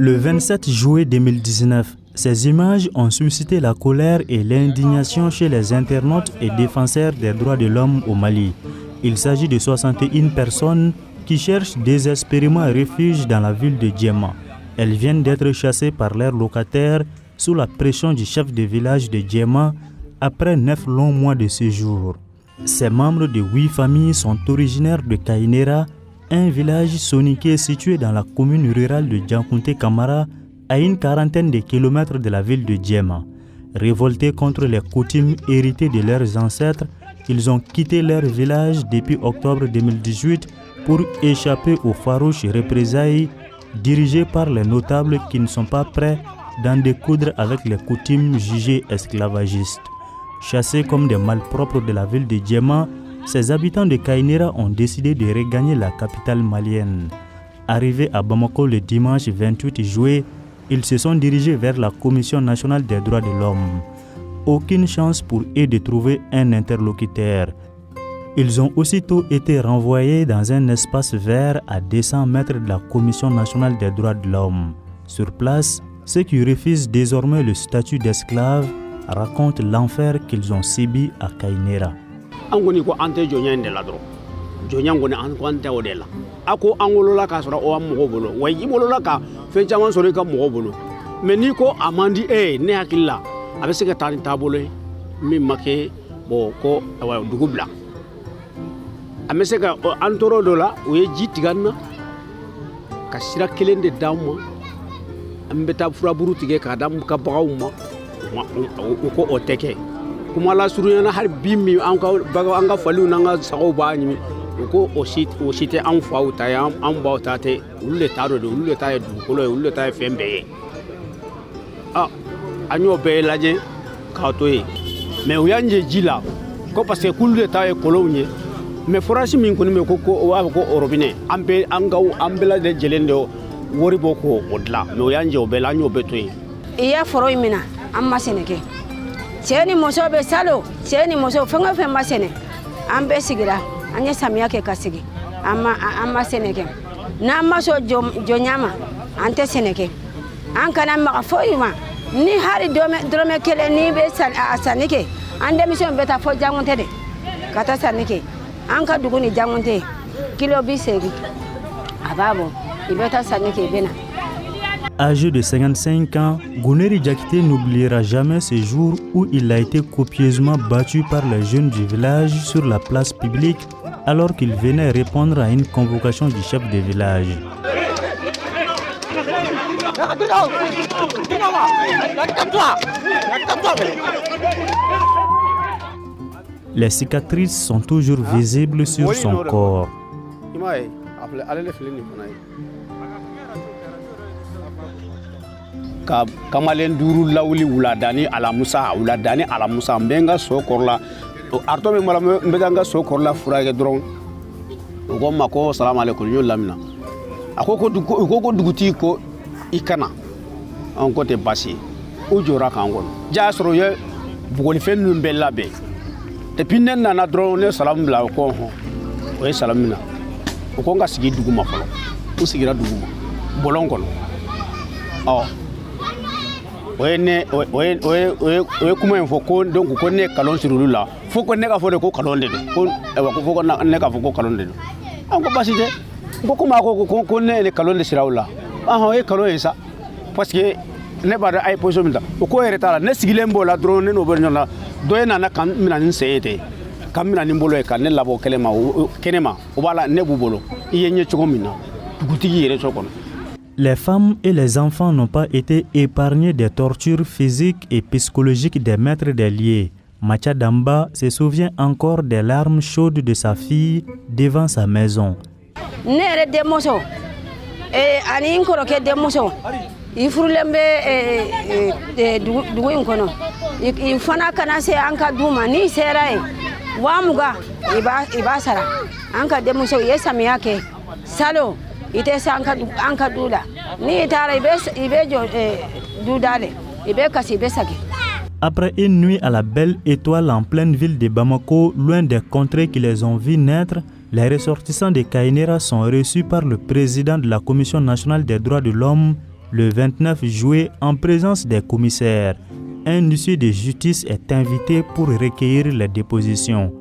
Le 27 juillet 2019, ces images ont suscité la colère et l'indignation chez les internautes et défenseurs des droits de l'homme au Mali. Il s'agit de 61 personnes qui cherchent désespérément un refuge dans la ville de Djema. Elles viennent d'être chassées par leurs locataires sous la pression du chef de village de Djema après 9 longs mois de séjour. Ces membres de 8 familles sont originaires de Kainera, un village soninké situé dans la commune rurale de Djankounté Kamara, à une quarantaine de kilomètres de la ville de Djema. Révoltés contre les coutumes héritées de leurs ancêtres, ils ont quitté leur village depuis octobre 2018 pour échapper aux farouches représailles dirigées par les notables qui ne sont pas prêts d'en découdre avec les coutumes jugées esclavagistes. Chassés comme des malpropres de la ville de Djema, ces habitants de Kainera ont décidé de regagner la capitale malienne. Arrivés à Bamako le dimanche 28 juillet, ils se sont dirigés vers la Commission nationale des droits de l'homme. Aucune chance pour eux de trouver un interlocuteur. Ils ont aussitôt été renvoyés dans un espace vert à 200 mètres de la Commission nationale des droits de l'homme. Sur place, ceux qui refusent désormais le statut d'esclave racontent l'enfer qu'ils ont subi à Kainera. Angoni ko ante jonya ndela dro jonya ngone an ko ante odela ako angolola ka sura o am bolo way ibolola ka fe jaman sori ka mo bolo meni ko amandi ne hakilla abe se ka tani tabolo mi make bo ko wa dugubla ame se ka antoro dola o ye jitiganna ka sira kelende damma ambe ta fura burutige ka dam ka bagawma ko oteke kuma la surunyana har bimi an ka faliw nanga sago ba nyimi ko o site an faw ta ya an ba ta te ulle ta do ulle ta e du ko lo ulle ta e fembe anyo be laje ka to e me o yanje jila ko parce que kulle ta e kolonye me forasi min ko me ko wa ko orobine ambe anga ambela de jelende wori boko odla me o yanje o be la nyo be to e iya foro imina amma seneke Tieni moso be salo, tieni moso fenga femba sene. Ambe sigira, anye samia ke kasigi. Amma seneke. Na maso jonyama, ante seneke. Anka na magafoyuma. Ni hari drome kele ni be sanike. Ande mission beta fo jangonte de. Kata sanike. Anka duguni jangonte. Kilo bi segi. Ababo, ibeta sanike bena. Âgé de 55 ans, Gouneri Diakité n'oubliera jamais ce jour où il a été copieusement battu par les jeunes du village sur la place publique alors qu'il venait répondre à une convocation du chef de village. Les cicatrices sont toujours visibles sur son corps. Kamalen duru lawli wuladani ala musa mbenga sokorla arto me mala mbedanga sokorla furage dron ko mako salam alaykum yo lamina akoko duguti ko ikana on côté bassi o jora kangon jasro ye bugoli fennu mbella be te pinnen na dron ne salam la ko ho o salamina ko nga sigi duguma folo o sigira duguma bolongon oye kuma info ko donc ko ne kalon surulula fo ko ne ka fo de ko kalon de ko fo ko ne ka fo ko kalon de an ko basite ko kuma ko ne kalon de sirawla e kalon esa parce que ne ba da ay position minta ko retala ne sigilembo la drone no bernyona doyena na kam mina ni seyete kam mina ni mbolo e kan ne labo kenema o bala ne bubolo iyenye chogomina dugutigi yere chokon. Les femmes et les enfants n'ont pas été épargnés des tortures physiques et psychologiques des maîtres des lieux. Macha Damba se souvient encore des larmes chaudes de sa fille devant sa maison. i furulen bɛ dugu in kɔnɔ i fana kana se an ka du ma n'i sera yen 20,000 i b'a sara an ka denmuso ye samiya kɛ salo i tɛ se an ka du la n'i taara i bɛ jɔ du da de i bɛ kasi i bɛ sagi. Après une nuit à la belle étoile en pleine ville de Bamako, loin des contrées qui les ont vus naître, les ressortissants de Kainéra sont reçus par le président de la Commission nationale des droits de l'homme le 29 juillet en présence des commissaires. Un huissier de justice est invité pour recueillir les dépositions.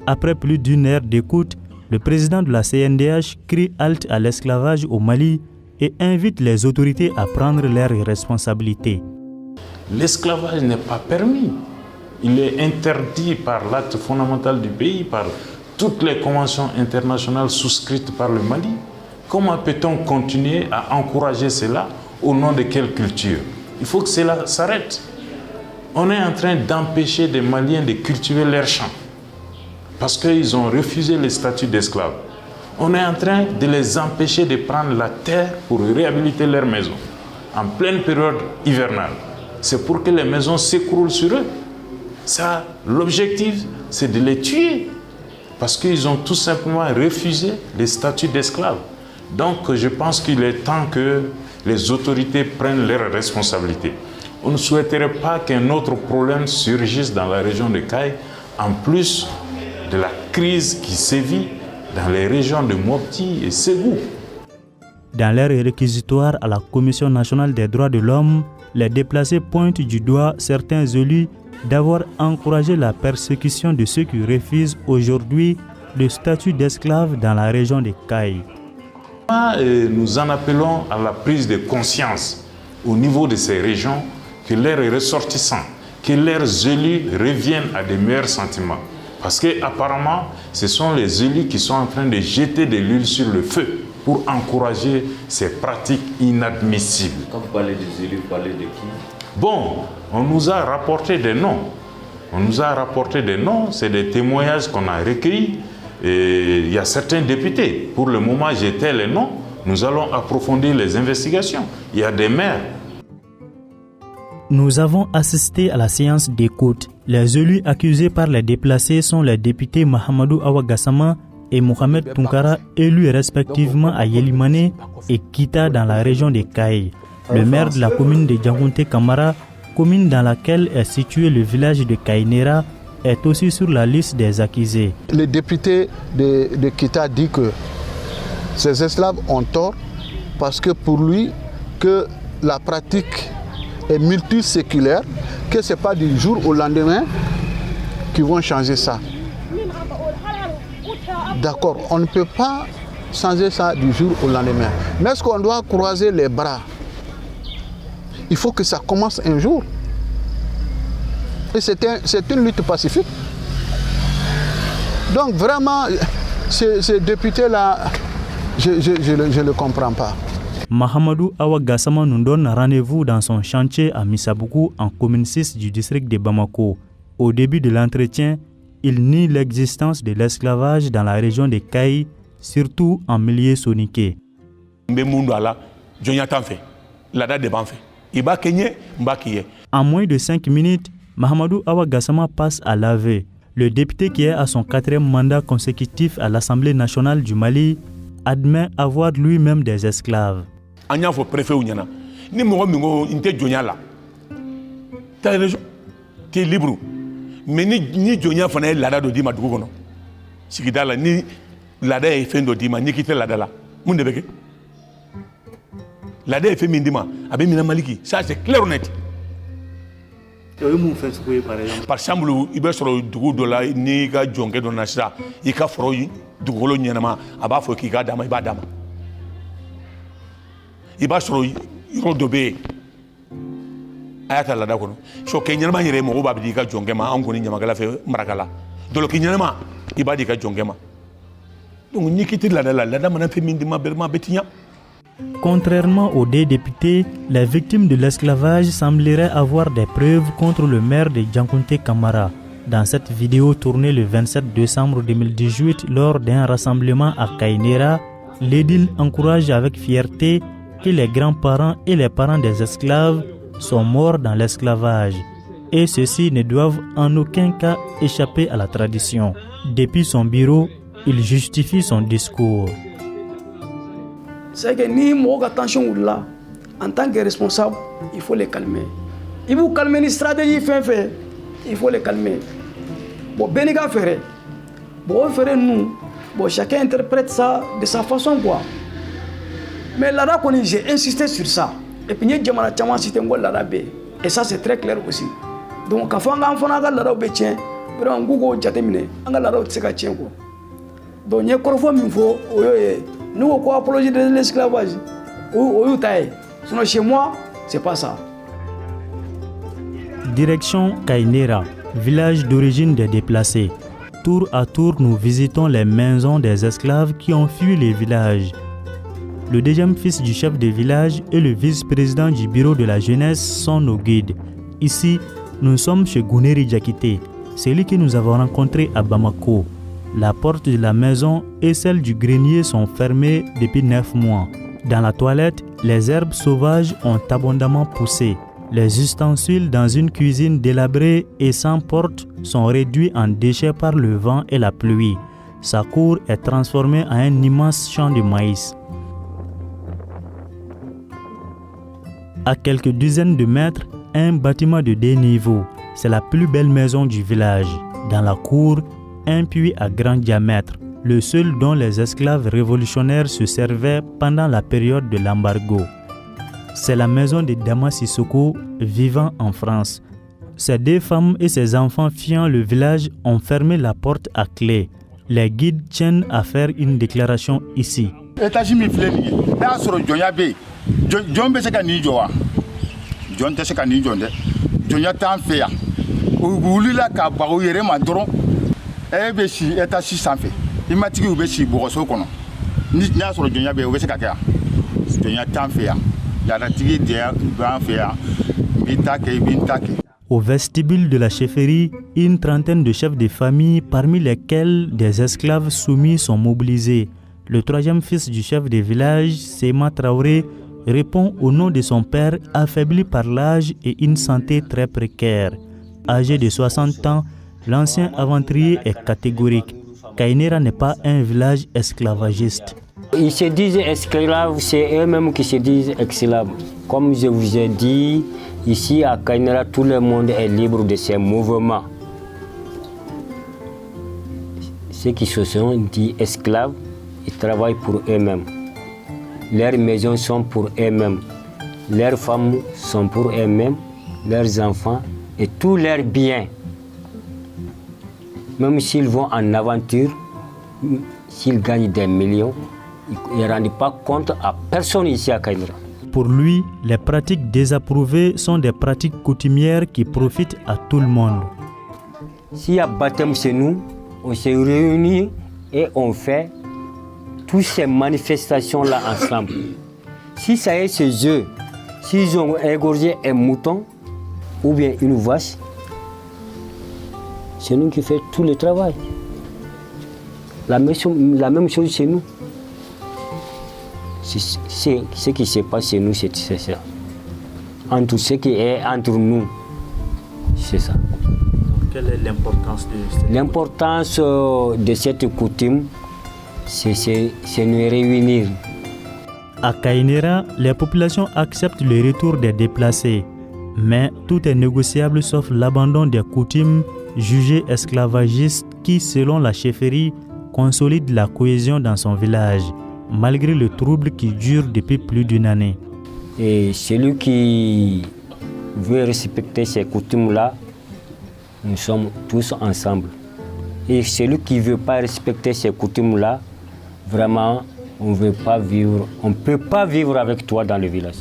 Après plus d'une heure d'écoute, le président de la CNDH crie halte à l'esclavage au Mali et invite les autorités à prendre leurs responsabilités. L'esclavage n'est pas permis. Il est interdit par l'acte fondamental du pays, par toutes les conventions internationales souscrites par le Mali. Comment peut-on continuer à encourager cela au nom de quelle culture? Il faut que cela s'arrête. On est en train d'empêcher des Maliens de cultiver leurs champs parce qu'ils ont refusé le statut d'esclave. On est en train de les empêcher de prendre la terre pour réhabiliter leurs maisons en pleine période hivernale. C'est pour que les maisons s'écroulent sur eux. Ça, l'objectif, c'est de les tuer parce qu'ils ont tout simplement refusé le statut d'esclave. Donc, je pense qu'il est temps que les autorités prennent leurs responsabilités. On ne souhaiterait pas qu'un autre problème surgisse dans la région de Kayes, en plus de la crise qui sévit dans les régions de Mopti et Ségou. Dans leur réquisitoire à la Commission nationale des droits de l'homme, les déplacés pointent du doigt certains élus d'avoir encouragé la persécution de ceux qui refusent aujourd'hui le statut d'esclave dans la région de Kayes. Nous en appelons à la prise de conscience au niveau de ces régions que leurs ressortissants, que leurs élus reviennent à de meilleurs sentiments. Parce qu'apparemment, ce sont les élus qui sont en train de jeter de l'huile sur le feu pour encourager ces pratiques inadmissibles. Quand vous parlez des élus, vous parlez de qui? Bon, on nous a rapporté des noms. C'est des témoignages qu'on a recueillis. Et il y a certains députés. Pour le moment, j'ai les noms. Nous allons approfondir les investigations. Il y a des maires. Nous avons assisté à la séance d'écoute. Les élus accusés par les déplacés sont les députés Mahamadou Awa Gassama et Mohamed Tunkara, élus respectivement à Yelimane et Kita dans la région de Kayes. Le maire de la commune de Djangounté Kamara, commune dans laquelle est situé le village de Kainéra, est aussi sur la liste des accusés. Le député de Kita dit que ces esclaves ont tort parce que pour lui, que la pratique est multiséculaire, que ce n'est pas du jour au lendemain qu'ils vont changer ça. D'accord, on ne peut pas changer ça du jour au lendemain. Mais est-ce qu'on doit croiser les bras? Il faut que ça commence un jour. Et c'est une lutte pacifique. Donc vraiment, ces députés-là, je ne le comprends pas. Mahamadou Awa Gassama nous donne rendez-vous dans son chantier à Missabougou, en commune 6 du district de Bamako. Au début de l'entretien, il nie l'existence de l'esclavage dans la région de Kayes, surtout en milieu soniqué. En moins de 5 minutes, Mahamadou Awa Gassama passe à l'aveu. Le député qui est à son 4e mandat consécutif à l'Assemblée nationale du Mali admet avoir lui-même des esclaves. Tu es libre. Mais ni Jonia Fana Lada de Dima Dougono. Sigidala, ni Lada est fait de Dima, ni quitte Lada là. Moundebeke. Lada est fait Mindima, avec Mina Maliki. Ça, c'est clair ou net. Par exemple, il va sur le Dougo de la Niga Djonge de Nasa, il a fait Dougolo Nianama, Aba Fokiga Dama, Ibadama. Il va sur le Dobé. Ayata la dakono so kenyama yere mo babdi ka jongema an koni nyama gala fe marakala dolo kenyama ibadi ka jongema donc nikiti la mana fe mindima berma betinya. Contrairement aux deux députés, les victimes de l'esclavage sembleraient avoir des preuves contre le maire de Djangounté Kamara. Dans cette vidéo tournée le 27 décembre 2018 lors d'un rassemblement à Kainéra, l'édile encourage avec fierté que les grands-parents et les parents des esclaves sont morts dans l'esclavage. Et ceux-ci ne doivent en aucun cas échapper à la tradition. Depuis son bureau, il justifie son discours. C'est que ni mon attention là, en tant que responsable, il faut les calmer. Il faut calmer une stratégie fait, il faut les calmer. Bon, Bénéga ferait. Bon, ferait nous. Bon, chacun interprète ça de sa façon quoi. Mais là, j'ai insisté sur ça. Et puis, il y a un système et ça, c'est très clair aussi. Donc, quand on a un enfant, on a un enfant, on a un Google, on a un enfant. Donc, il y a un enfant, nous, on a apologie de l'esclavage. Sinon, chez moi, c'est pas ça. Direction Kainera, village d'origine des déplacés. Tour à tour, nous visitons les maisons des esclaves qui ont fui les villages. Le deuxième fils du chef de village et le vice-président du bureau de la jeunesse sont nos guides. Ici, nous sommes chez Gouneri Diakité, celui que nous avons rencontré à Bamako. La porte de la maison et celle du grenier sont fermées depuis 9 mois. Dans la toilette, les herbes sauvages ont abondamment poussé. Les ustensiles dans une cuisine délabrée et sans porte sont réduits en déchets par le vent et la pluie. Sa cour est transformée en un immense champ de maïs. À quelques dizaines de mètres, un bâtiment de 2 niveaux. C'est la plus belle maison du village. Dans la cour, un puits à grand diamètre, le seul dont les esclaves révolutionnaires se servaient pendant la période de l'embargo. C'est la maison de Dama Sissoko, vivant en France. Ces 2 femmes et ses enfants fuyant le village ont fermé la porte à clé. Les guides tiennent à faire une déclaration ici. John Beseka Nijoa, John Tesseka Nijon, Jonia Tanfea, Ulila Kabaou Yeremadron, Ebeshi, Etashi Sanfe, Imati Ubeshi, Borosokono, Nitnas or Jonia Beseka, Jonia Tanfea, Yaratigi Dia, Banfea, Bitake, Bintake. Au vestibule de la chefferie, une trentaine de chefs de famille, parmi lesquels des esclaves soumis sont mobilisés. Le 3e fils du chef de village, Sema Traoré, répond au nom de son père affaibli par l'âge et une santé très précaire. Âgé de 60 ans, l'ancien aventurier est catégorique. Kainera n'est pas un village esclavagiste. Ils se disent esclaves, c'est eux-mêmes qui se disent esclaves. Comme je vous ai dit, ici à Kainera, tout le monde est libre de ses mouvements. Ceux qui se sont dit esclaves, ils travaillent pour eux-mêmes. Leurs maisons sont pour eux-mêmes. Leurs femmes sont pour eux-mêmes, leurs enfants et tous leurs biens. Même s'ils vont en aventure, s'ils gagnent des millions, ils ne rendent pas compte à personne ici à Kainera. Pour lui, les pratiques désapprouvées sont des pratiques coutumières qui profitent à tout le monde. S'il y a baptême chez nous, on se réunit et on fait toutes ces manifestations-là ensemble. Si ça est chez eux, s'ils ont égorgé un mouton ou bien une vache, c'est nous qui faisons tout le travail. La même chose chez nous. C'est ce qui se passe chez nous, c'est ça. Entre ce qui est entre nous, c'est ça. Quelle est l'importance de cette L'importance de cette coutume, c'est nous réunir. À Kainera, les populations acceptent le retour des déplacés. Mais tout est négociable sauf l'abandon des coutumes jugées esclavagistes qui, selon la chefferie, consolident la cohésion dans son village, malgré le trouble qui dure depuis plus d'1 année. Et celui qui veut respecter ces coutumes-là, nous sommes tous ensemble. Et celui qui ne veut pas respecter ces coutumes-là, vraiment, on ne peut pas vivre avec toi dans le village.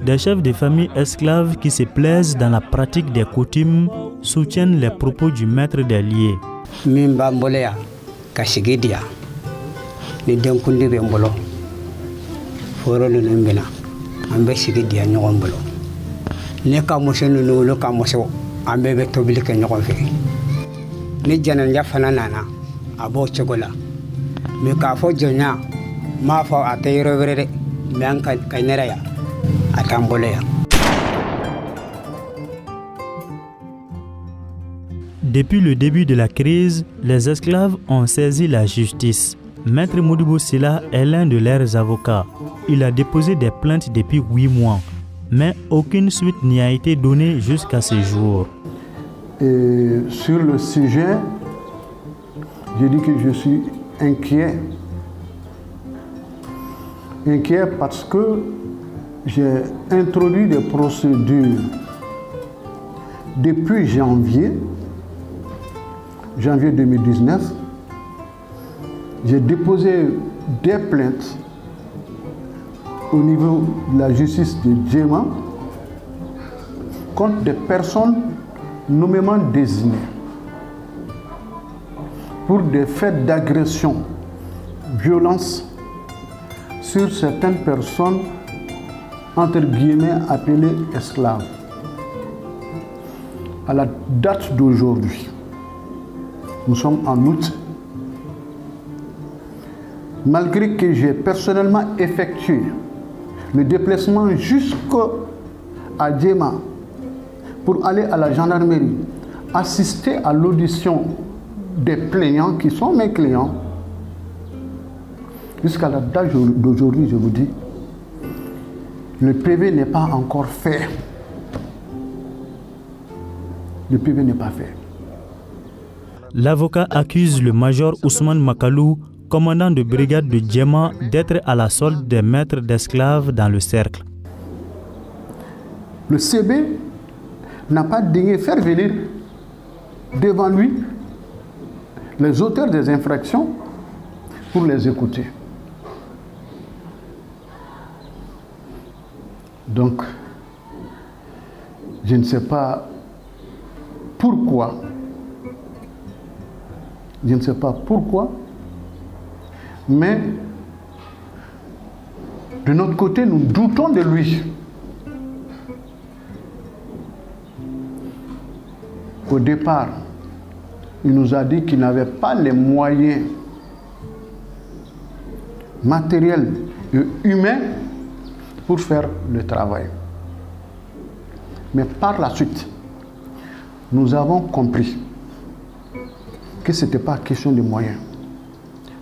Des chefs de famille esclaves qui se plaisent dans la pratique des coutumes soutiennent les propos du maître des lieux. Mimbambolea, Kashigidia, ni denkundi bembolo, foro le nembena, ambe shigidia nyombolo. Ne kamoso no lo kamoso, ambe be tobili ke nyomfe. Ni janan ya fanana abo chogola. Me ka fo jonya ma fo ateyro verere men ka neraya atamboleya. Depuis le début de la crise, les esclaves ont saisi la justice. Maître Modibo Sylla est l'un de leurs avocats. Il a déposé des plaintes depuis 8 mois, mais aucune suite n'y a été donnée jusqu'à ce jour. Et sur le sujet, je dis que je suis inquiet. Inquiet parce que j'ai introduit des procédures depuis janvier 2019. J'ai déposé des plaintes au niveau de la justice de Djema contre des personnes nommément désignées pour des faits d'agression, violence sur certaines personnes entre guillemets appelées esclaves. À la date d'aujourd'hui, nous sommes en août. Malgré que j'ai personnellement effectué le déplacement jusqu'à Djema pour aller à la gendarmerie, assister à l'audition des plaignants qui sont mes clients, jusqu'à la date d'aujourd'hui, je vous dis, le PV n'est pas encore fait. Le PV n'est pas fait. L'avocat accuse le major Ousmane Makalou, commandant de brigade de Djema, d'être à la solde des maîtres d'esclaves dans le cercle. Le CB n'a pas daigné faire venir devant lui les auteurs des infractions pour les écouter. Donc, je ne sais pas pourquoi. Je ne sais pas pourquoi. Mais de notre côté, nous doutons de lui. Au départ, il nous a dit qu'il n'avait pas les moyens matériels et humains pour faire le travail. Mais par la suite, nous avons compris que ce n'était pas question de moyens,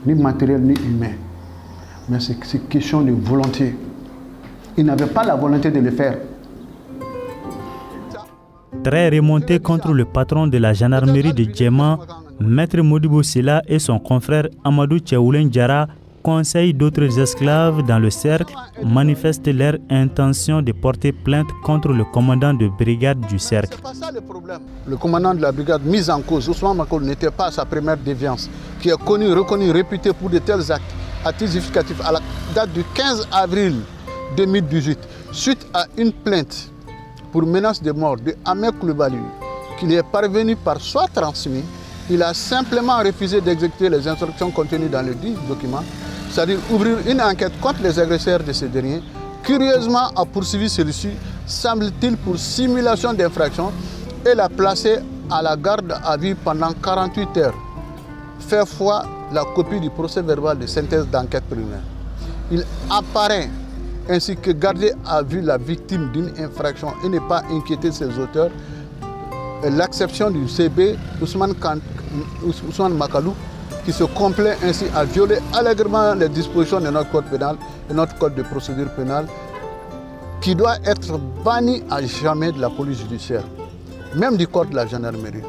ni matériel, ni humain, mais c'est question de volonté. Il n'avait pas la volonté de le faire. Très remonté contre le patron de la gendarmerie de Djema, Maître Modibo Sylla et son confrère Amadou Tchaoulen Diarra conseillent d'autres esclaves dans le cercle, manifestent leur intention de porter plainte contre le commandant de brigade du cercle. C'est pas ça le problème. Le commandant de la brigade mis en cause, Ousmane Makalou, n'était pas sa première déviance, qui est connu, reconnu, réputé pour de tels actes justificatifs. À la date du 15 avril 2018, suite à une plainte pour menace de mort de Ahmed Koulibaly, qu'il est parvenu par soi transmis, il a simplement refusé d'exécuter les instructions contenues dans le dit document, c'est-à-dire ouvrir une enquête contre les agresseurs de ces derniers. Curieusement, a poursuivi celui-ci, semble-t-il, pour simulation d'infraction et l'a placé à la garde à vue pendant 48 heures. Fait foi la copie du procès verbal de synthèse d'enquête préliminaire. Il apparaît ainsi que garder à vue la victime d'une infraction et ne pas inquiéter ses auteurs. L'acception du CB, Ousmane Makalou, qui se complaît ainsi à violer allègrement les dispositions de notre code pénal et notre code de procédure pénale, qui doit être banni à jamais de la police judiciaire, même du corps de la gendarmerie,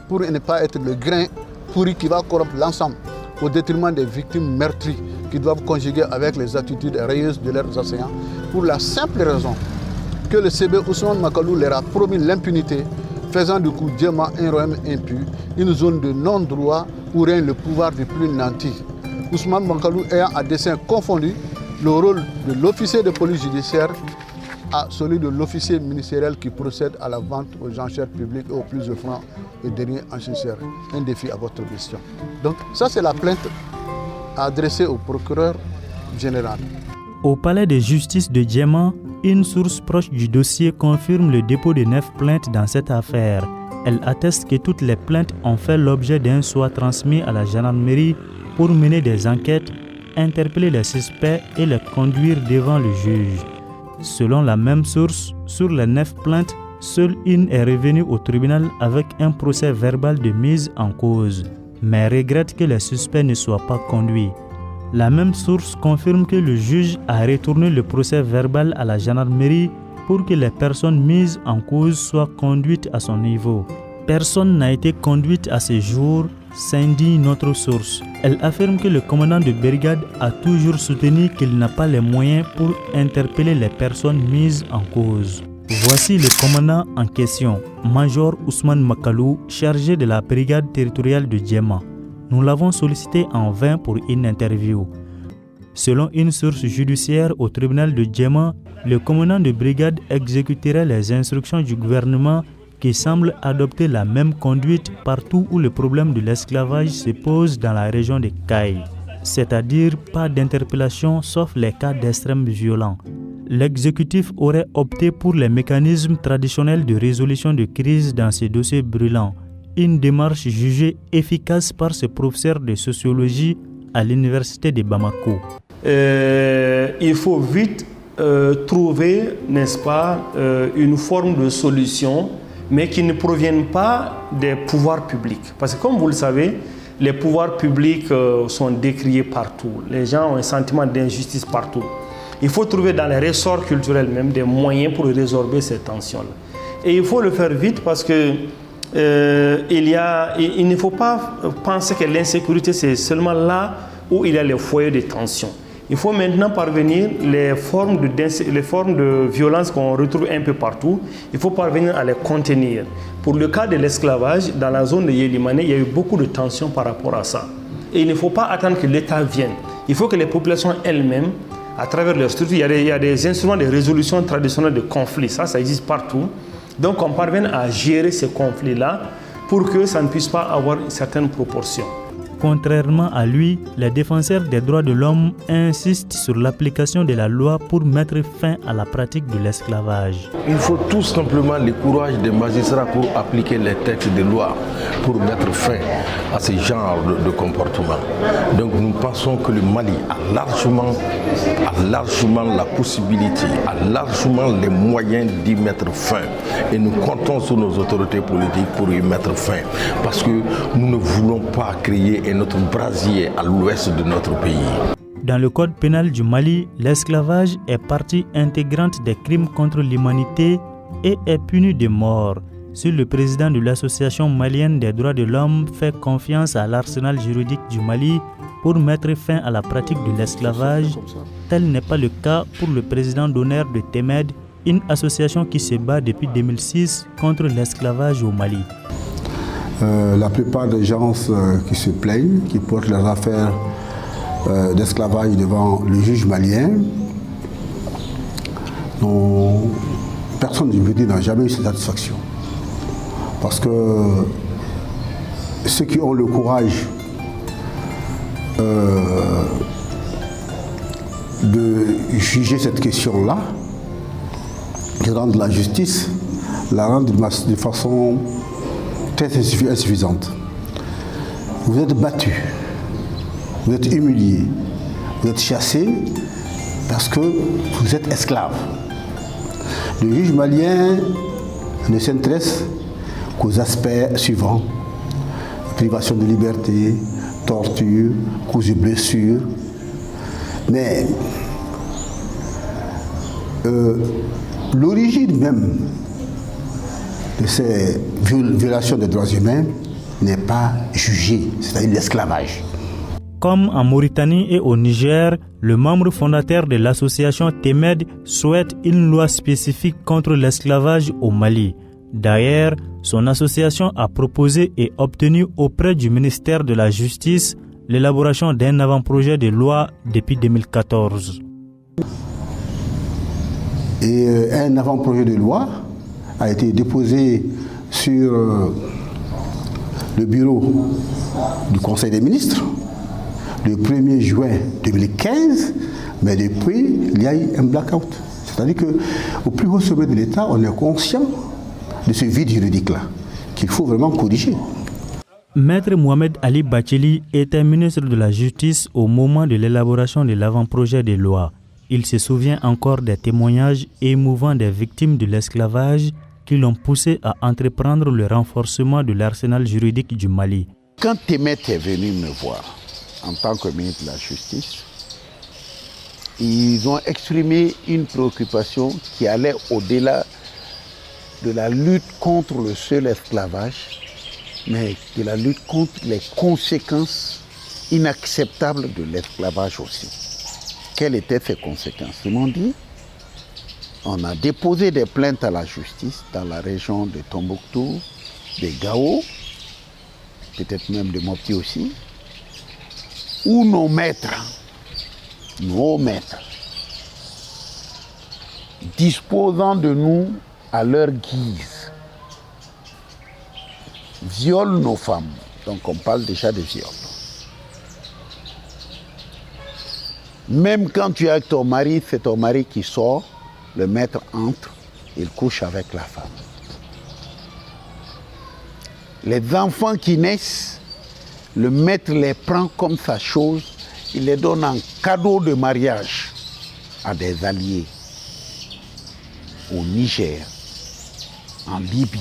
pour ne pas être le grain pourri qui va corrompre l'ensemble au détriment des victimes meurtries qui doivent conjuguer avec les attitudes rayeuses de leurs assaillants, pour la simple raison que le CB Ousmane Makalou leur a promis l'impunité, faisant du coup Djema un royaume impu, une zone de non-droit où règne le pouvoir du plus nanti. Ousmane Makalou ayant à dessein confondu le rôle de l'officier de police judiciaire à celui de l'officier ministériel qui procède à la vente aux enchères publiques et aux plus offrants et derniers enchères. Un défi à votre question. Donc ça c'est la plainte adressée au procureur général. Au palais de justice de Djema, une source proche du dossier confirme le dépôt de 9 plaintes dans cette affaire. Elle atteste que toutes les plaintes ont fait l'objet d'un soit transmis à la gendarmerie pour mener des enquêtes interpeller les suspects et les conduire devant le juge. Selon la même source, sur les 9 plaintes, seule une est revenue au tribunal avec un procès verbal de mise en cause, mais regrette que les suspects ne soient pas conduits. La même source confirme que le juge a retourné le procès verbal à la gendarmerie pour que les personnes mises en cause soient conduites à son niveau. Personne n'a été conduite à ce jour, s'indigne notre source. Elle affirme que le commandant de brigade a toujours soutenu qu'il n'a pas les moyens pour interpeller les personnes mises en cause. Voici le commandant en question, Major Ousmane Makalou, chargé de la brigade territoriale de Djema. Nous l'avons sollicité en vain pour une interview. Selon une source judiciaire au tribunal de Djema, le commandant de brigade exécuterait les instructions du gouvernement qui semble adopter la même conduite partout où le problème de l'esclavage se pose dans la région de Kaï, c'est-à-dire pas d'interpellation sauf les cas d'extrême violence. L'exécutif aurait opté pour les mécanismes traditionnels de résolution de crise dans ces dossiers brûlants, une démarche jugée efficace par ce professeur de sociologie à l'université de Bamako. Il faut vite trouver, n'est-ce pas, une forme de solution, mais qui ne proviennent pas des pouvoirs publics. Parce que comme vous le savez, les pouvoirs publics sont décriés partout. Les gens ont un sentiment d'injustice partout. Il faut trouver dans les ressorts culturels même des moyens pour résorber ces tensions-là. Et il faut le faire vite parce que il ne faut pas penser que l'insécurité c'est seulement là où il y a les foyers de tension. Il faut maintenant parvenir les formes de violence qu'on retrouve un peu partout, il faut parvenir à les contenir. Pour le cas de l'esclavage, dans la zone de Yélimane, il y a eu beaucoup de tensions par rapport à ça. Et il ne faut pas attendre que l'État vienne. Il faut que les populations elles-mêmes, à travers leurs structures, il y a des instruments de résolution traditionnelle de conflits, ça existe partout. Donc on parvient à gérer ces conflits-là pour que ça ne puisse pas avoir une certaine proportion. Contrairement à lui, les défenseurs des droits de l'homme insistent sur l'application de la loi pour mettre fin à la pratique de l'esclavage. Il faut tout simplement le courage des magistrats pour appliquer les textes de loi, pour mettre fin à ce genre de comportement. Donc nous pensons que le Mali a largement la possibilité, a largement les moyens d'y mettre fin. Et nous comptons sur nos autorités politiques pour y mettre fin. Parce que nous ne voulons pas créer un autre brasier à l'ouest de notre pays. Dans le code pénal du Mali, l'esclavage est partie intégrante des crimes contre l'humanité et est puni de mort. Si le président de l'Association malienne des droits de l'homme fait confiance à l'arsenal juridique du Mali pour mettre fin à la pratique de l'esclavage, tel n'est pas le cas pour le président d'honneur de TEMED, une association qui se bat depuis 2006 contre l'esclavage au Mali. La plupart des gens qui se plaignent, qui portent leurs affaires d'esclavage devant le juge malien, personne, je veux dire, n'a jamais eu cette satisfaction. Parce que ceux qui ont le courage de juger cette question-là, de rendre la justice, la rendre de façon très insuffisante. Vous êtes battus, vous êtes humiliés, vous êtes chassés parce que vous êtes esclaves. Le juge malien ne s'intéresse qu'aux aspects suivants: privation de liberté, torture, cause de blessures. Mais l'origine même de ces violations des droits humains n'est pas jugée, c'est-à-dire l'esclavage. Comme en Mauritanie et au Niger, le membre fondateur de l'association TEMED souhaite une loi spécifique contre l'esclavage au Mali. D'ailleurs, son association a proposé et obtenu auprès du ministère de la Justice l'élaboration d'un avant-projet de loi depuis 2014. Et un avant-projet de loi a été déposé sur le bureau du Conseil des ministres le 1er juin 2015, mais depuis, il y a eu un blackout. C'est-à-dire qu'au plus haut sommet de l'État, on est conscient de ce vide juridique-là, qu'il faut vraiment corriger. Maître Mohamed Ali Bathily était ministre de la Justice au moment de l'élaboration de l'avant-projet de loi. Il se souvient encore des témoignages émouvants des victimes de l'esclavage qui l'ont poussé à entreprendre le renforcement de l'arsenal juridique du Mali. Quand Temet est venu me voir en tant que ministre de la Justice, ils ont exprimé une préoccupation qui allait au-delà de la lutte contre le seul esclavage, mais de la lutte contre les conséquences inacceptables de l'esclavage aussi. Quelles étaient ces conséquences? Ils m'ont dit, on a déposé des plaintes à la justice dans la région de Tombouctou, de Gao, peut-être même de Mopti aussi, où nos maîtres, disposant de nous à leur guise, violent nos femmes. Donc on parle déjà de viol. Même quand tu es avec ton mari, c'est ton mari qui sort, le maître entre, il couche avec la femme. Les enfants qui naissent, le maître les prend comme sa chose, il les donne en cadeau de mariage à des alliés au Niger, en Libye,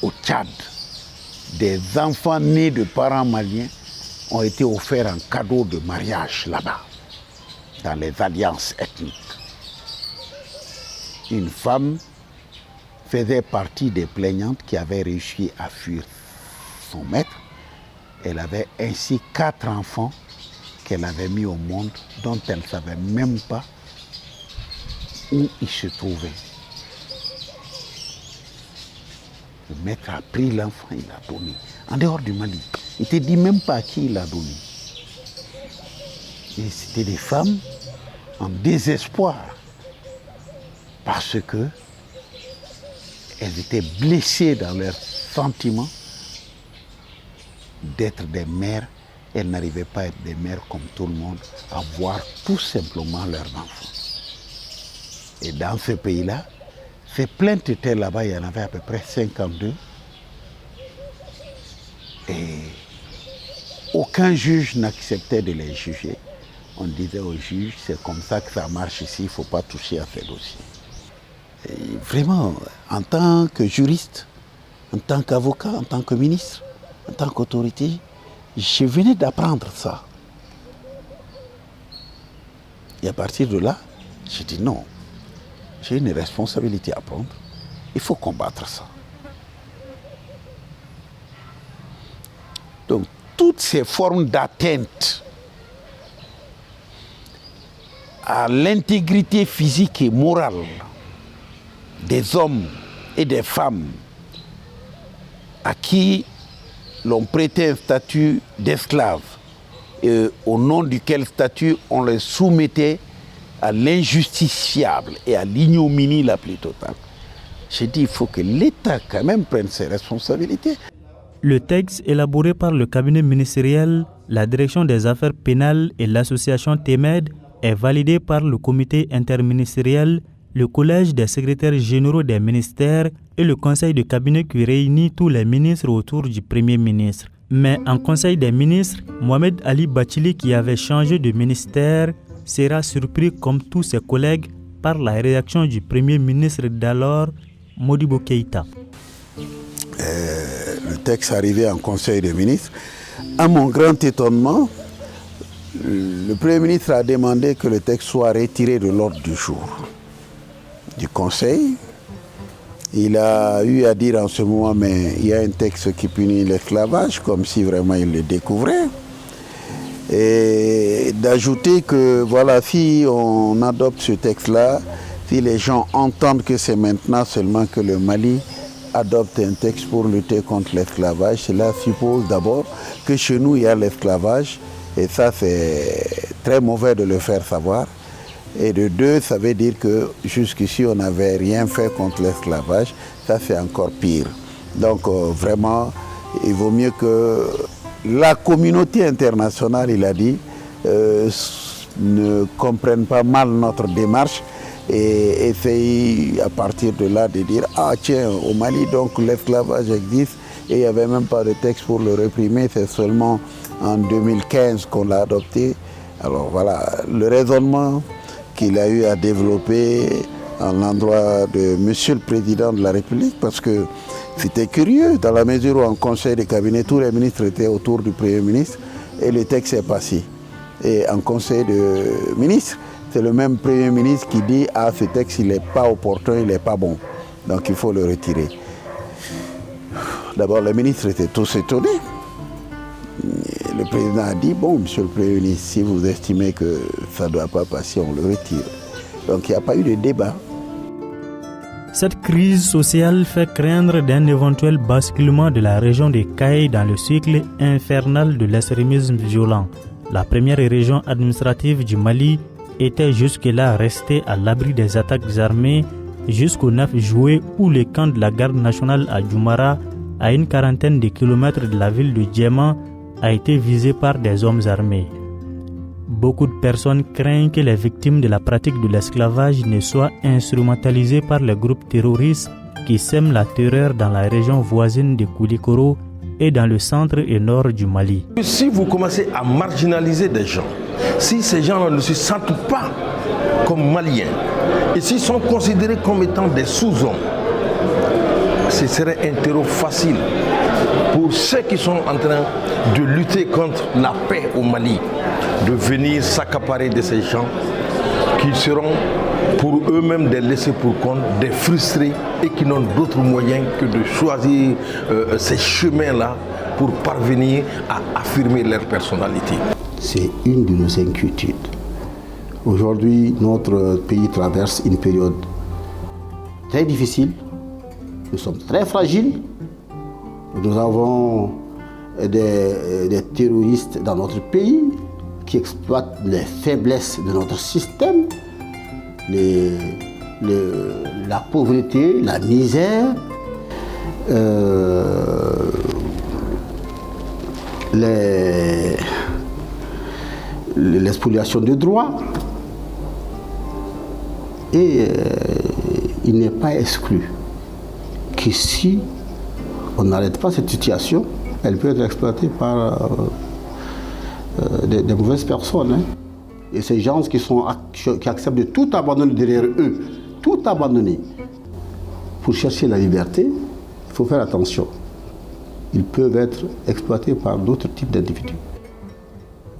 au Tchad. Des enfants nés de parents maliens ont été offerts en cadeau de mariage là-bas, dans les alliances ethniques. Une femme faisait partie des plaignantes qui avaient réussi à fuir son maître. Elle avait ainsi 4 enfants qu'elle avait mis au monde, dont elle ne savait même pas où ils se trouvaient. Le maître a pris l'enfant, il l'a donné. En dehors du Mali, il ne te dit même pas à qui il l'a donné. Et c'était des femmes en désespoir parce que elles étaient blessées dans leurs sentiments d'être des mères. Elles n'arrivaient pas à être des mères comme tout le monde, à voir tout simplement leurs enfants. Et dans ce pays-là, ces plaintes étaient là-bas, il y en avait à peu près 52. Et aucun juge n'acceptait de les juger. On disait aux juges, c'est comme ça que ça marche ici, il ne faut pas toucher à ces dossiers. Et vraiment, en tant que juriste, en tant qu'avocat, en tant que ministre, en tant qu'autorité, je venais d'apprendre ça. Et à partir de là, j'ai dit non, j'ai une responsabilité à prendre, il faut combattre ça. Donc, toutes ces formes d'atteinte à l'intégrité physique et morale des hommes et des femmes à qui l'on prêtait un statut d'esclave et au nom duquel statut on les soumettait à l'injustifiable et à l'ignominie la plus totale. J'ai dit il faut que l'État quand même prenne ses responsabilités. Le texte élaboré par le cabinet ministériel, la direction des affaires pénales et l'association TEMED est validé par le comité interministériel, le collège des secrétaires généraux des ministères et le conseil de cabinet qui réunit tous les ministres autour du premier ministre. Mais en conseil des ministres, Mohamed Ali Bathily, qui avait changé de ministère, sera surpris comme tous ses collègues par la réaction du premier ministre d'alors, Modibo Keïta. Le texte arrivé en conseil des ministres. À mon grand étonnement, le premier ministre a demandé que le texte soit retiré de l'ordre du jour du conseil. Il a eu à dire en ce moment, mais il y a un texte qui punit l'esclavage, comme si vraiment il le découvrait. Et d'ajouter que voilà, si on adopte ce texte-là, si les gens entendent que c'est maintenant seulement que le Mali adopte un texte pour lutter contre l'esclavage, cela suppose d'abord que chez nous il y a l'esclavage, et ça c'est très mauvais de le faire savoir. Et de deux, ça veut dire que jusqu'ici on n'avait rien fait contre l'esclavage, ça c'est encore pire. Donc vraiment, il vaut mieux que la communauté internationale, il a dit, ne comprenne pas mal notre démarche et essaye à partir de là de dire, ah tiens, au Mali donc l'esclavage existe, Et il n'y avait même pas de texte pour le réprimer, c'est seulement en 2015 qu'on l'a adopté. Alors voilà, le raisonnement qu'il a eu à développer à l'endroit de Monsieur le Président de la République, parce que c'était curieux, dans la mesure où en conseil de cabinet, tous les ministres étaient autour du Premier ministre, et le texte est passé. Et en conseil de ministres, c'est le même Premier ministre qui dit « Ah, ce texte, il n'est pas opportun, il n'est pas bon, donc il faut le retirer ». D'abord, les ministres étaient tous étonnés. Le président a dit « Bon, monsieur le Premier ministre, si vous estimez que ça ne doit pas passer, on le retire ». Donc il n'y a pas eu de débat. Cette crise sociale fait craindre d'un éventuel basculement de la région de Kayes dans le cycle infernal de l'extrémisme violent. La première région administrative du Mali était jusque-là restée à l'abri des attaques armées jusqu'au 9 juillet où le camp de la garde nationale à Djoumara, à une quarantaine de kilomètres de la ville de Djema, a été visé par des hommes armés. Beaucoup de personnes craignent que les victimes de la pratique de l'esclavage ne soient instrumentalisées par les groupes terroristes qui sèment la terreur dans la région voisine de Koulikoro et dans le centre et nord du Mali. Si vous commencez à marginaliser des gens, si ces gens ne se sentent pas comme maliens et s'ils sont considérés comme étant des sous-hommes, ce serait un terreau facile pour ceux qui sont en train de lutter contre la paix au Mali, de venir s'accaparer de ces gens qui seront pour eux-mêmes des laissés pour compte, des frustrés et qui n'ont d'autre moyen que de choisir ces chemins-là pour parvenir à affirmer leur personnalité. C'est une de nos inquiétudes. Aujourd'hui, notre pays traverse une période très difficile. Nous sommes très fragiles. Nous avons des terroristes dans notre pays qui exploitent les faiblesses de notre système, la pauvreté, la misère, l'expoliation de droits. Et il n'est pas exclu que si on n'arrête pas cette situation, elle peut être exploitée par des mauvaises personnes. Et ces gens qui acceptent de tout abandonner derrière eux, tout abandonner pour chercher la liberté, il faut faire attention. Ils peuvent être exploités par d'autres types d'individus.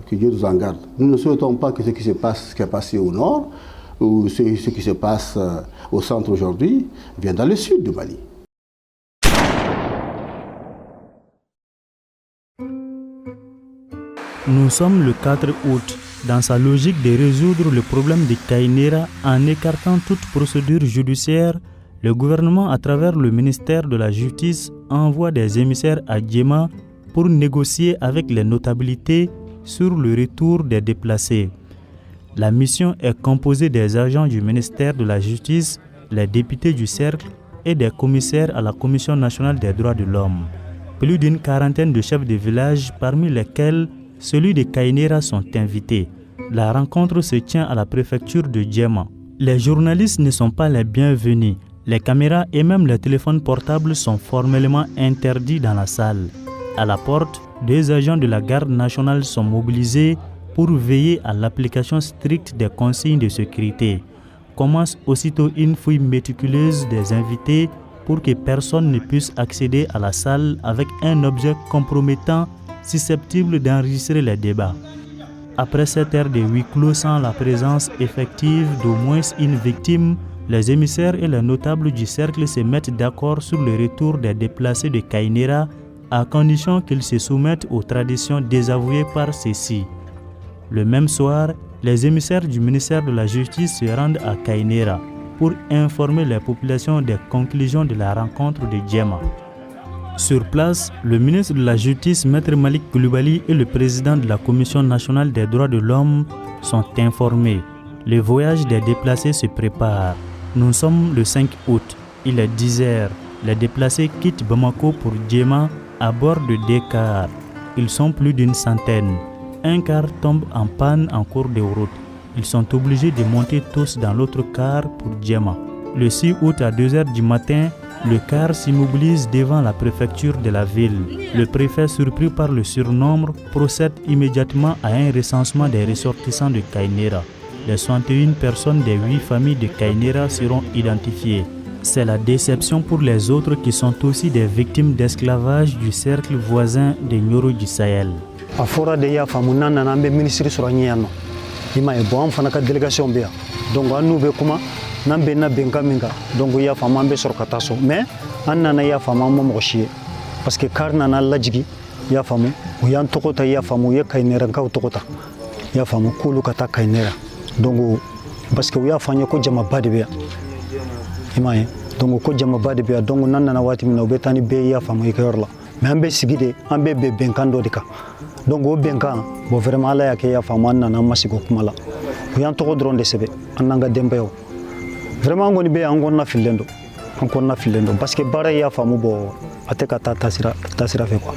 Que Dieu nous en garde. Nous ne souhaitons pas que ce qui est passé au nord ou ce qui se passe au centre aujourd'hui vienne dans le sud du Mali. Nous sommes le 4 août. Dans sa logique de résoudre le problème de Kayinera en écartant toute procédure judiciaire, le gouvernement, à travers le ministère de la Justice, envoie des émissaires à Djema pour négocier avec les notabilités sur le retour des déplacés. La mission est composée des agents du ministère de la Justice, les députés du Cercle et des commissaires à la Commission nationale des droits de l'homme. Plus d'une quarantaine de chefs de village, parmi lesquels celui de Kayinera, sont invités. La rencontre se tient à la préfecture de Djema. Les journalistes ne sont pas les bienvenus. Les caméras et même les téléphones portables sont formellement interdits dans la salle. À la porte, 2 agents de la garde nationale sont mobilisés pour veiller à l'application stricte des consignes de sécurité. Commence aussitôt une fouille méticuleuse des invités pour que personne ne puisse accéder à la salle avec un objet compromettant susceptible d'enregistrer les débats. Après 7 heures de huis clos sans la présence effective d'au moins une victime, les émissaires et les notables du cercle se mettent d'accord sur le retour des déplacés de Kayinera à condition qu'ils se soumettent aux traditions désavouées par ceux-ci. Le même soir, les émissaires du ministère de la Justice se rendent à Kayinera pour informer les populations des conclusions de la rencontre de Djema. Sur place, le ministre de la Justice, Maître Malik Coulibaly, et le président de la Commission nationale des droits de l'homme sont informés. Le voyage des déplacés se prépare. Nous sommes le 5 août. Il est 10 heures. Les déplacés quittent Bamako pour Djema à bord de 2 cars. Ils sont plus d'une centaine. Un car tombe en panne en cours de route. Ils sont obligés de monter tous dans l'autre car pour Djema. Le 6 août à 2 heures du matin, Le car s'immobilise devant la préfecture de la ville. Le préfet, surpris par le surnombre, procède immédiatement à un recensement des ressortissants de Kainera. Les 61 personnes des 8 familles de Kainera seront identifiées. C'est la déception pour les autres qui sont aussi des victimes d'esclavage du cercle voisin de Nioro du Sahel. A fora de ya famu nan nan be ministre soro nyano ima e bon fana ka délégation be donc anu be kuma nan be na benka minga donc ya fama be soro kata so mais an nana ya fama mo mo chier parce que karna na lajigi ya famu o yan tokota ya famu ya Kainera ka tokota ya famu kulu kata Kainera donc parce que ya fanya ko jama bade be ima e donc ko jama bade be donc nan nana wati min be tani be ya famu e korla mais ambe sigide ambe be benkando dika donc au benkan bo vraiment ala yake ya fama nana masigo kumala ko yan to dron de sebe ananga dembe yo vraiment ngoni be angonna filendo parce que bara ya famu bo ateka tasira fait quoi.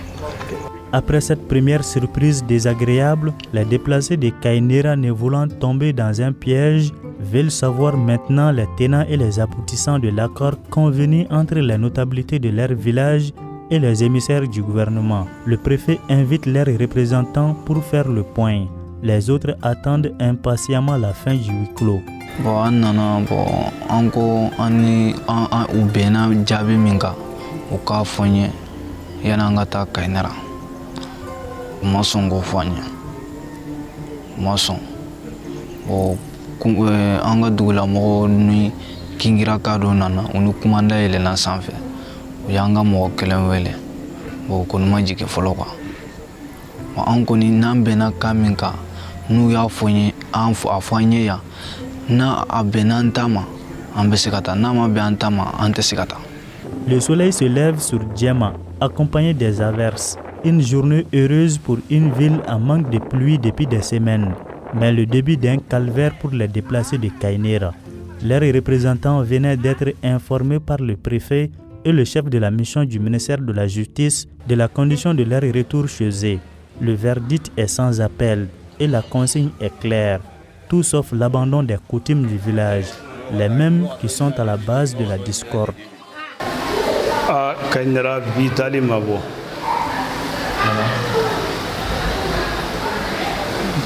Après cette première surprise désagréable, les déplacés de Kainera, ne voulant tomber dans un piège, veulent savoir maintenant les tenants et les aboutissants de l'accord convenu entre les notabilités de leur village et les émissaires du gouvernement. Le préfet invite leurs représentants pour faire le point. Les autres attendent impatiemment la fin du huis clos. Bon, anko ani ubena jabi minga uka fonye yananga ta Kainera mason go fonye mason o anga dula mo ni kingira kado nana unu kumanda ele na sanfɛ yanga mo kelen wele bo konuma jike folo kwa anko ni nambena kaminka nu ya fonye anfu afanye ya na abenantama ambesikata na mabeantama antesikata. Le soleil se lève sur Djema, accompagné des averses. Une journée heureuse pour une ville en manque de pluie depuis des semaines, mais le début d'un calvaire pour les déplacés de Kainera. Leurs représentants venaient d'être informés par le préfet et le chef de la mission du ministère de la Justice de la condition de leur retour chez eux. Le verdict est sans appel et la consigne est claire. Tout sauf l'abandon des coutumes du village, les mêmes qui sont à la base de la discorde. Kainera bitali mabo.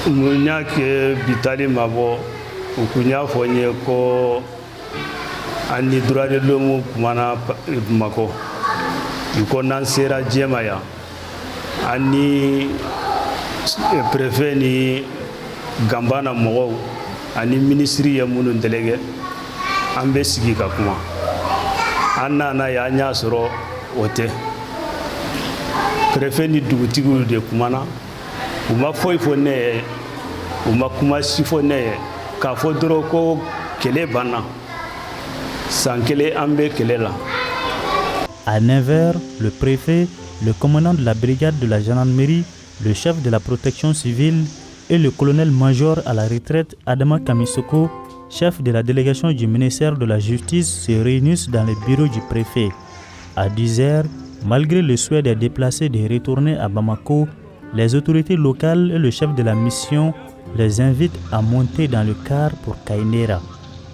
Munya ke bitali mabo ukunya fonye ko ani durade lomu kumana mako. Iko nansera Djema ya. Ani préfet ni Gambana mogo ani ministry ya munu délégué ambe sigi ka kuma anna na ya nya soro ote préfet ni dugutigu de kumana uma foi fonne uma kuma sifone ka fodoro ko kele bana sankele ambe kelela. À 9h, le préfet, le commandant de la brigade de la gendarmerie, le chef de la protection civile et le colonel-major à la retraite Adama Kamisoko, chef de la délégation du ministère de la Justice, se réunissent dans le bureau du préfet. À 10h, malgré le souhait des déplacés de retourner à Bamako, les autorités locales et le chef de la mission les invitent à monter dans le car pour Kainera.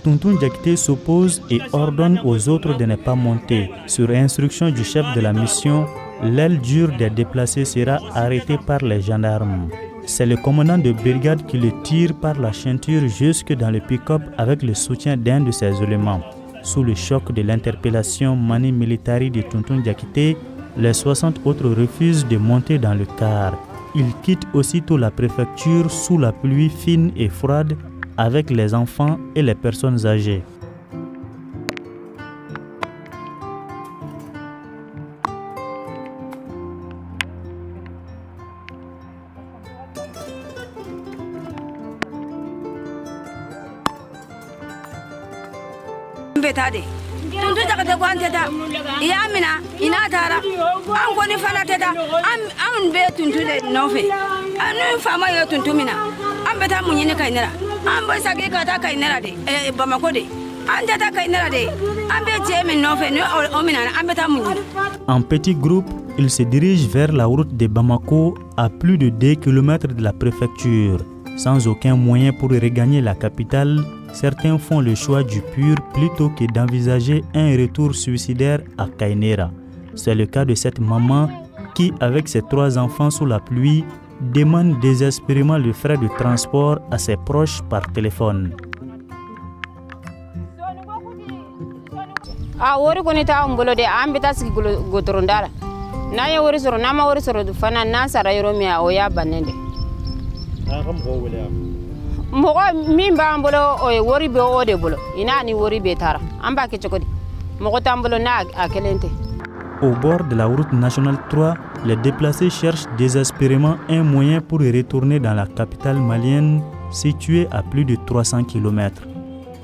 Tonton Diakité s'oppose et ordonne aux autres de ne pas monter. Sur instruction du chef de la mission, l'aile dure des déplacés sera arrêtée par les gendarmes. C'est le commandant de brigade qui le tire par la ceinture jusque dans le pick-up avec le soutien d'un de ses éléments. Sous le choc de l'interpellation mani militari de Tonton Diakité, les 60 autres refusent de monter dans le car. Ils quittent aussitôt la préfecture sous la pluie fine et froide avec les enfants et les personnes âgées. Betade tuntu takate ko anteta ya mina ina tara an ko ni fana teta an be tuntu de nofe anu fama yo tuntu mina an beta munyini Kainera an bo sage ka ta Kainera de Bamako de an teta Kainera de an be jemi nofe no o mina an beta munyini. En petit groupe, ils se dirigent vers la route de Bamako à plus de 2 km de la préfecture. Sans aucun moyen pour regagner la capitale, certains font le choix du pur plutôt que d'envisager un retour suicidaire à Kainera. C'est le cas de cette maman qui, avec ses 3 enfants sous la pluie, demande désespérément le frais de transport à ses proches par téléphone. Wori koni ta mbolo de ambita sigi gotorondara na ya wori soro na ma wori soro fana na sara yoro mi o ya banende mogo min ba mbolo o wori be o de bolo ina ni wori be tara amba ke chokodi mogo tambolo na akelente. Au bord de la route nationale 3, les déplacés cherchent désespérément un moyen pour retourner dans la capitale malienne située à plus de 300 km.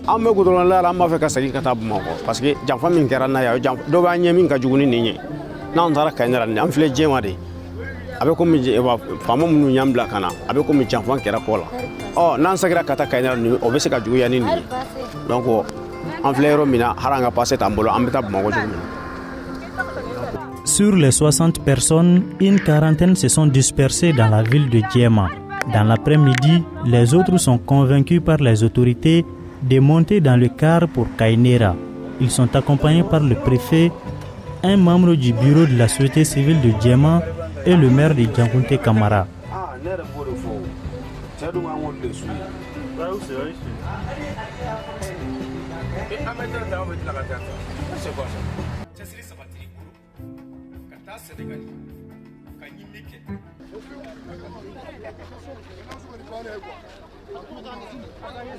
An bɛ goudron la an b'a fɛ ka segin ka taa Bamakɔ parce que janfa min kɛra n'a ye dɔ b'a ɲɛ min ka jugu ni nin ye n'an taara Kainera nin an filɛ diɲɛ de a bɛ komi faama minnu y'an bila ka na a bɛ komi janfa kɛra kɔ la n'an segira ka taa Kainera nin o bɛ se ka juguya ni nin ye donc an filɛ yɔrɔ min na hali an ka passe t'an bolo an bɛ taa Bamakɔ cogo min na. Sur les 60 personnes, une quarantaine se sont dispersées dans la ville de Djema. Dans l'après-midi, les autres sont convaincus par les autorités de monter dans le car pour Kainera. Ils sont accompagnés par le préfet, un membre du bureau de la société civile de Djema et le maire de Djangounte Kamara.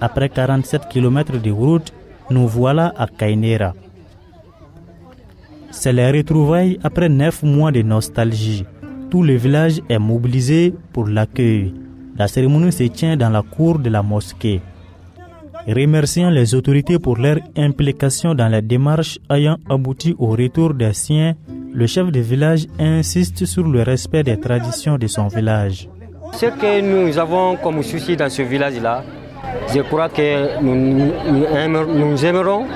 Après 47 km de route, nous voilà à Kainera. C'est les retrouvailles après 9 mois de nostalgie. Tout le village est mobilisé pour l'accueil. La cérémonie se tient dans la cour de la mosquée. Remerciant les autorités pour leur implication dans la démarche ayant abouti au retour des siens, le chef de village insiste sur le respect des traditions de son village. Ce que nous avons comme souci dans ce village-là, je crois que nous aimerons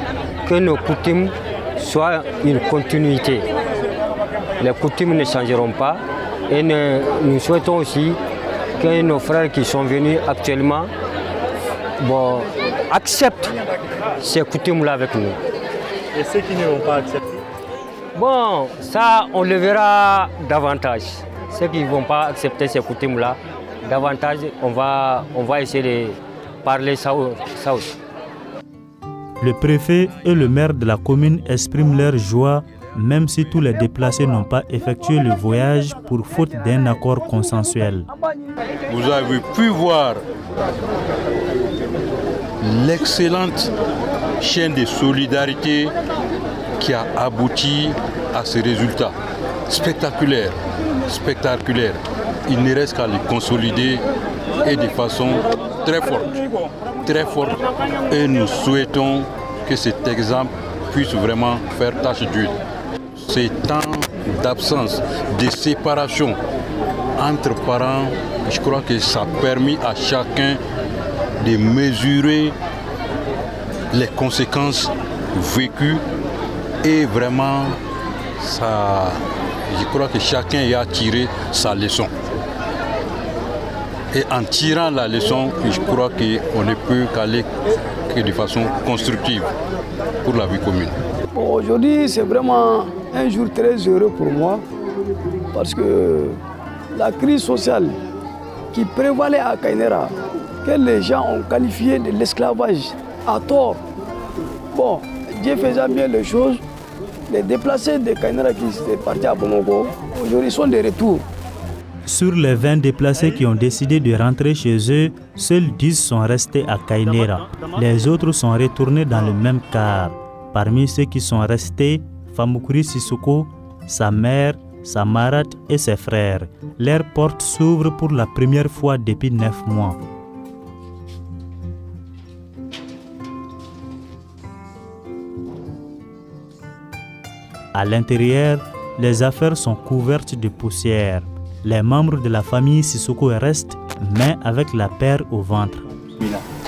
que nos coutumes soient une continuité. Les coutumes ne changeront pas et nous souhaitons aussi que nos frères qui sont venus actuellement acceptent ces coutumes-là avec nous. Et ceux qui ne vont pas accepter? Bon, ça on le verra davantage. Ceux qui ne vont pas accepter ces coutumes-là, davantage on va essayer de parler ça aussi. Le préfet et le maire de la commune expriment leur joie, même si tous les déplacés n'ont pas effectué le voyage pour faute d'un accord consensuel. Vous avez pu voir l'excellente chaîne de solidarité qui a abouti à ce résultat spectaculaire. Il ne reste qu'à les consolider et de façon très forte. Et nous souhaitons que cet exemple puisse vraiment faire tâche d'huile. Ces temps d'absence, de séparation entre parents, je crois que ça a permis à chacun de mesurer les conséquences vécues et vraiment je crois que chacun y a tiré sa leçon. Et en tirant la leçon, je crois qu'on ne peut qu'aller que de façon constructive pour la vie commune. Aujourd'hui, c'est vraiment un jour très heureux pour moi parce que la crise sociale qui prévalait à Kainera, que les gens ont qualifié de l'esclavage à tort. Bon, Dieu faisant bien les choses, les déplacés de Kainera qui étaient partis à Bamako, aujourd'hui sont de retour. Sur les 20 déplacés qui ont décidé de rentrer chez eux, seuls 10 sont restés à Kainera. Les autres sont retournés dans le même car. Parmi ceux qui sont restés, Famukuri Sissoko, sa mère, sa marade et ses frères. Leur porte s'ouvre pour la première fois depuis 9 mois. À l'intérieur, les affaires sont couvertes de poussière. Les membres de la famille Sissoko restent, mais avec la peur au ventre.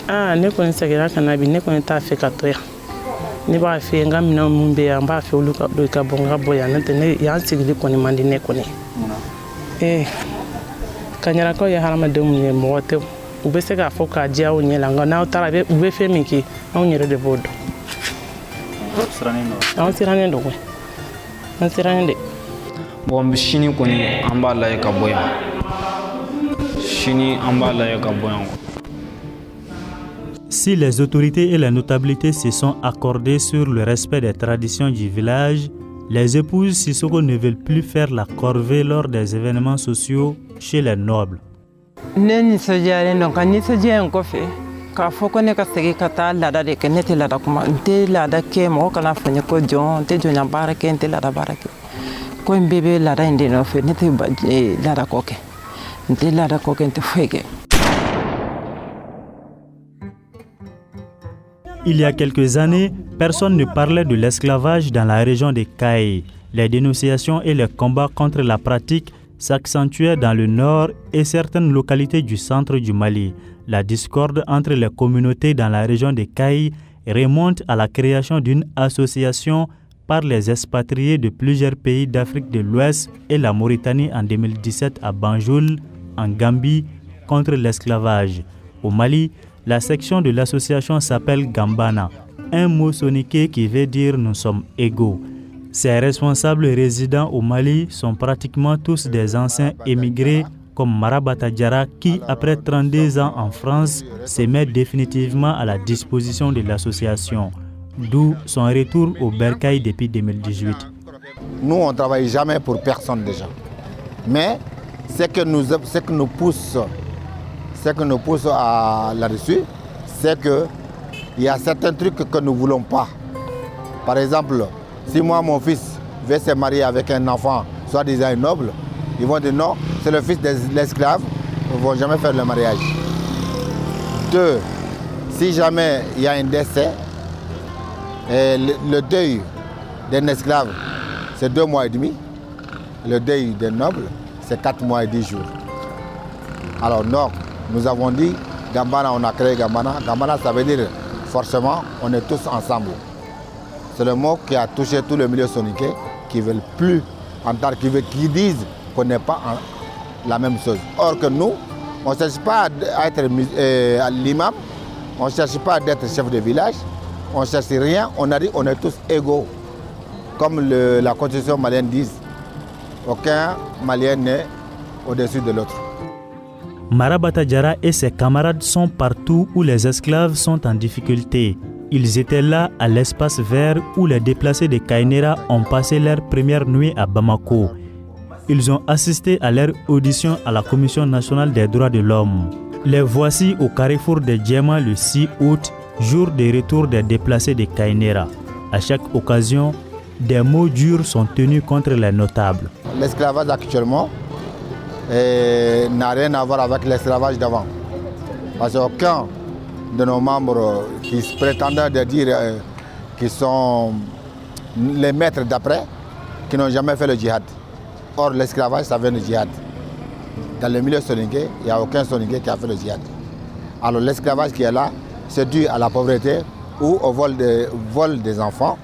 Ne kɔni seginna ka na bi ne kɔni t'a fɛ ka to yan ne b'a fɛ n ka minɛn minnu bɛ yan n b'a fɛ olu ka bɔ n ka bɔ yan n'o tɛ ne yan sigili kɔni man di ne kɔni Kaɲarakaw ye hadamadenw ye mɔgɔ tɛ u bɛ se k'a fɔ k'a diya aw ɲɛ la nka n'aw taara u bɛ fɛn min kɛ anw yɛrɛ de b'o dɔn. Anw sirannen don koyi, an sirannen de. Bon sini kɔni an b'a lajɛ ka bɔ yan. Sini an b'a lajɛ ka bɔ yan. Si les autorités et les notabilités se sont accordées sur le respect des traditions du village, les épouses Sissoko ne veulent plus faire la corvée lors des événements sociaux chez les nobles. Ne nisɔndiyalen don ka nisɔndiya in kɔfɛ k'a fɔ ko ne ka segin ka taa laada de kɛ ne tɛ laada kuma n tɛ laada kɛ mɔgɔ kana fɔ n ye ko jɔn n tɛ jɔnya baara kɛ n tɛ laada baara kɛ ko n bɛɛ bɛ laada in de nɔfɛ ne tɛ laada kɔ kɛ n tɛ laada kɔ kɛ n tɛ foyi kɛ. Il y a quelques années, personne ne parlait de l'esclavage dans la région de Kaï. Les dénonciations et les combats contre la pratique s'accentuaient dans le nord et certaines localités du centre du Mali. La discorde entre les communautés dans la région de Kaï remonte à la création d'une association par les expatriés de plusieurs pays d'Afrique de l'Ouest et la Mauritanie en 2017 à Banjul, en Gambie, contre l'esclavage. Au Mali, la section de l'association s'appelle Gambana, un mot soniké qui veut dire « nous sommes égaux ». Ses responsables résidents au Mali sont pratiquement tous des anciens émigrés comme Marabata Diarra qui, après 32 ans en France, se met définitivement à la disposition de l'association, d'où son retour au Bercail depuis 2018. Nous, on ne travaille jamais pour personne déjà. Mais ce que nous pousse à là-dessus, c'est qu'il y a certains trucs que nous ne voulons pas. Par exemple, si moi, mon fils veut se marier avec un enfant, soi-disant noble, ils vont dire non, c'est le fils de l'esclave, ils ne vont jamais faire le mariage. 2, si jamais il y a un décès, le deuil d'un esclave, c'est 2 mois et demi. Le deuil d'un noble, c'est 4 mois et 10 jours. Alors non, nous avons dit, Gambana, on a créé Gambana. Gambana, ça veut dire forcément, on est tous ensemble. C'est le mot qui a touché tout le milieu soniqué, qui ne veulent plus entendre, qui disent qu'on n'est pas la même chose. Or que nous, on ne cherche pas à être l'imam, on ne cherche pas à être chef de village, on ne cherche rien, on a dit on est tous égaux. Comme la constitution malienne dit, aucun Malien n'est au-dessus de l'autre. Marabata Diarra et ses camarades sont partout où les esclaves sont en difficulté. Ils étaient là à l'espace vert où les déplacés de Kainera ont passé leur première nuit à Bamako. Ils ont assisté à leur audition à la Commission nationale des droits de l'homme. Les voici au carrefour de Djema le 6 août, jour de retour des déplacés de Kainera. À chaque occasion, des mots durs sont tenus contre les notables. L'esclavage actuellement n'a rien à voir avec l'esclavage d'avant. Parce qu'aucun de nos membres qui se prétendent de dire qu'ils sont les maîtres d'après, qui n'ont jamais fait le djihad. Or, l'esclavage, ça vient du djihad. Dans le milieu soninké, il n'y a aucun soninké qui a fait le djihad. Alors, l'esclavage qui est là, c'est dû à la pauvreté ou au vol des enfants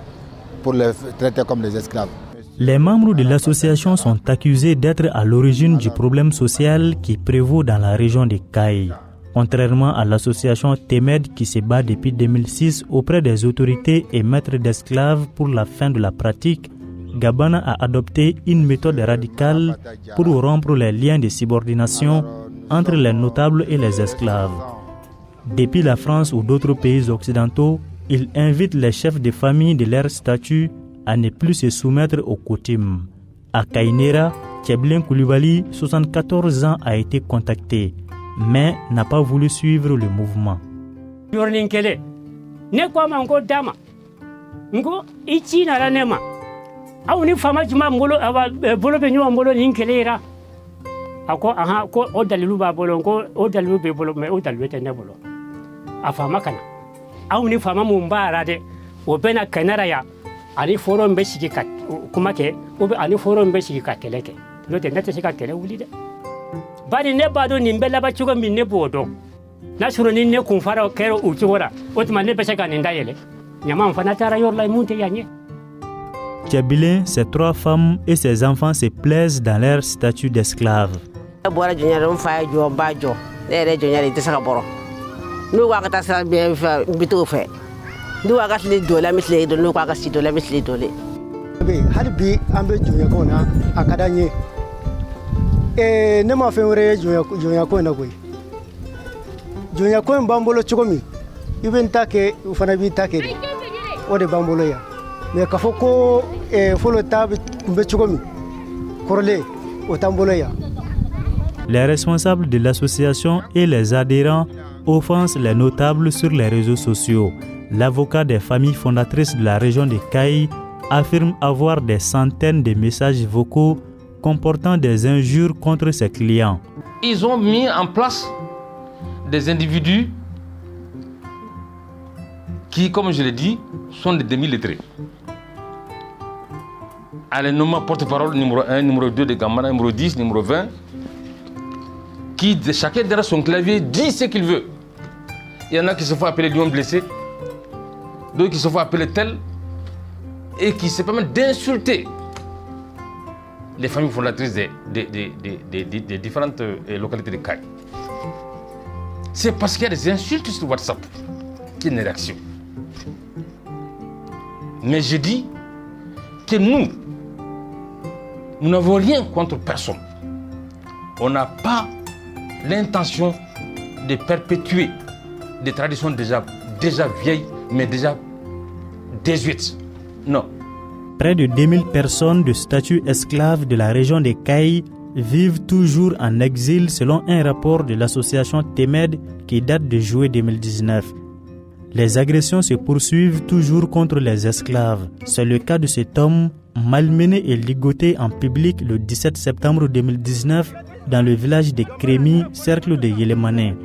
pour les traiter comme des esclaves. Les membres de l'association sont accusés d'être à l'origine du problème social qui prévaut dans la région de Kaï. Contrairement à l'association Temed qui se bat depuis 2006 auprès des autorités et maîtres d'esclaves pour la fin de la pratique, Gambana a adopté une méthode radicale pour rompre les liens de subordination entre les notables et les esclaves. Depuis la France ou d'autres pays occidentaux, il invite les chefs de famille de leur statut à ne plus se soumettre aux coutumes. À Kainera, Tcheblin Koulibaly, 74 ans, a été contacté, mais n'a pas voulu suivre le mouvement. ani forum be sigi ka kuma ke o be ani forum be sigi ka kele ke no te nete sigi ka kele wuli de bari ne ba do nimbe la ba chugo min ne bodo na suru ni ne kun fara kero u chugora o tuma ne be sega ni ndayele nyama mfana tara yor la munte yanye. Tchebilin, ses 3 femmes et ses enfants se plaisent dans leur statut d'esclaves. Bora junya ron fa jo ba jo ne yɛrɛ jɔnya de tɛ se ka bɔrɔ n'u ko a ka taa sira n bi t'o fɛ n'u ko a ka tile dɔ la n bɛ tile dɔ n'u ko a ka si dɔ la n bɛ tile dɔ le hali bi an bɛ jɔnyakaw na a ka d'an ye ne ma fɛn wɛrɛ ye jɔnyako in na koyi jɔnyako in b'an bolo cogo min I bɛ n ta kɛ u fana b'i ta kɛ de o de b'an bolo yan mais k'a fɔ ko fɔlɔ ta tun bɛ cogo min kɔrɔlen o t'an bolo yan. Les responsables de l'association et les adhérents offensent les notables sur les réseaux sociaux. L'avocat des familles fondatrices de la région de Kayi affirme avoir des centaines de messages vocaux comportant des injures contre ses clients. Ils ont mis en place des individus qui, comme je l'ai dit, sont des demi-lettrés. À les nommer porte-parole numéro 1, numéro 2 de Gambana, numéro 10, numéro 20, qui, chacun derrière son clavier, dit ce qu'il veut. Il y en a qui se font appeler lion blessé, d'autres qui se font appeler tel, et qui se permettent d'insulter les familles fondatrices des différentes localités de Kayi. C'est parce qu'il y a des insultes sur WhatsApp qu'il y a une réaction. Mais je dis que nous n'avons rien contre personne. On n'a pas l'intention de perpétuer des traditions déjà vieilles, mais déjà désuètes. Non. Près de 2000 personnes de statut esclave de la région de Kayi vivent toujours en exil selon un rapport de l'association Temed qui date de juillet 2019. Les agressions se poursuivent toujours contre les esclaves. C'est le cas de cet homme malmené et ligoté en public le 17 septembre 2019 dans le village de Crémi, cercle de Yélémané.